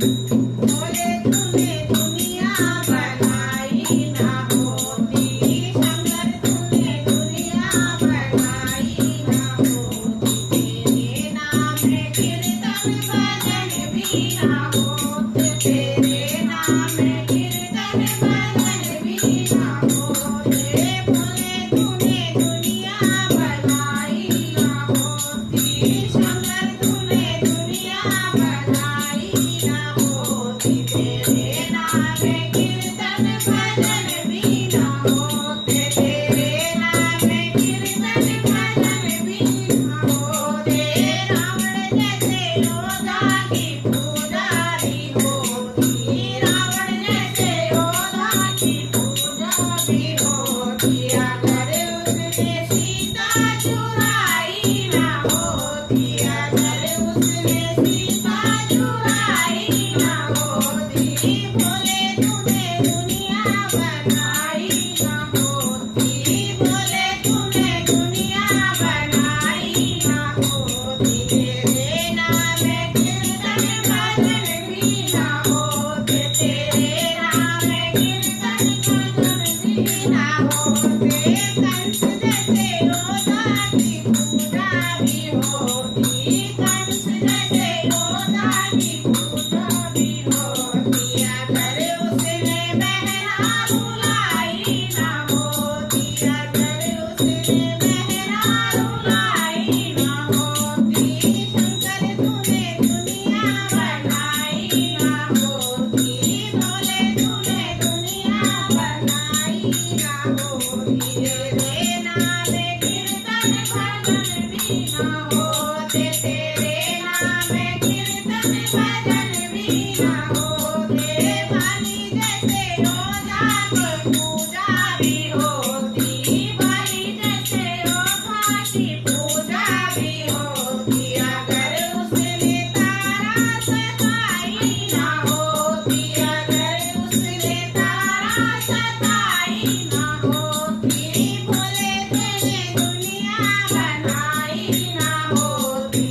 बोले तूने दुनिया बनाई ना होती, शंकर तूने दुनिया बनाई ना होती, तेरे नाम में कीर्तन भजन भी ना होते, तेरे नाम में कीर्तन भजन भी ना होते। बोले तूने दुनिया बनाई ना होती, शंकर तूने दुनिया बनाई ना होती, तेरे नाम में कीर्तन भजन भी ना होते, तेरे नाम में कीर्तन भजन भी ना होते। रावण जैसे योद्धा की पुजारी होती, रावण जैसे योद्धा की पुजारी होती, अगर उसने सीता चुराई ना होती, अगर उसने सीता चुराई ना होती, बोले तूने दुनिया बनाई ना होती, बोले तूने दुनिया बनाई ना होती, तेरे नाम में कीर्तन भजन भी ना होते, तेरे नाम में कीर्तन भजन भी ना होते। कंस जैसे योद्धा की पुजारी होती, कंस जैसे योद्धा की पुजारी होती, अगर उसने बहना रुलाई ना होती, अगर उसने बहना रुलाई ना होती, शंकर तूने दुनिया बनाई ना होती, बोले तूने दुनिया बनाई ना होती, तेरे नाम में कीर्तन भजन भी ना होते, तेरे नाम में कीर्तन भजन भी ना होते। बाली जैसे योद्धा की पुजारी होती, बाली जैसे योद्धा की पुजारी होती, अगर उसने तारा सताई ना होती, अगर उसने तारा सताई ना होती, बोले तूने दुनिया बनाई ना होती,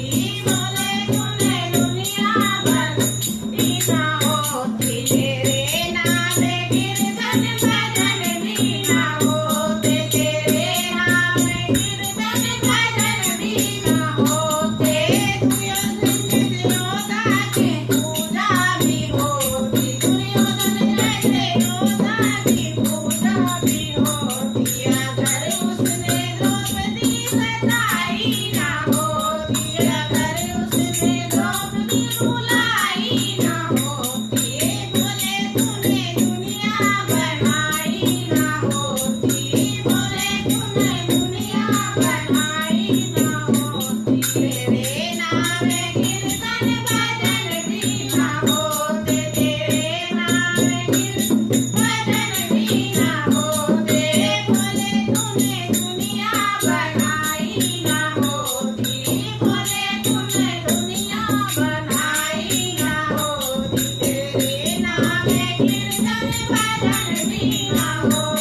बोले तूने दुनिया बनाई ना होती, तेरे नाम में कीर्तन भजन भी ना होते, तेरे नाम में कीर्तन भजन भी ना होते। दुर्योधन योद्धा की पुजारी होती, दुर्योधन जैसे योद्धा की पुजारी होती, अगर उसने द्रौपदी सताई ना होती, अगर उसने द्रौपदी रुलाई ना होती, बोले तूने दुनिया बनाई ना होती, बोले तूने दुनिया बनाई ना होती, तेरे नाम में कीर्तन भजन भी ना होते, तेरे नाम में कीर्तन भजन भी ना होते। बोले तूने दुनिया बनाई ना होती, बोले तूने दुनिया बनाई ना होती, तेरे नाम में कीर्तन भजन भी ना होते।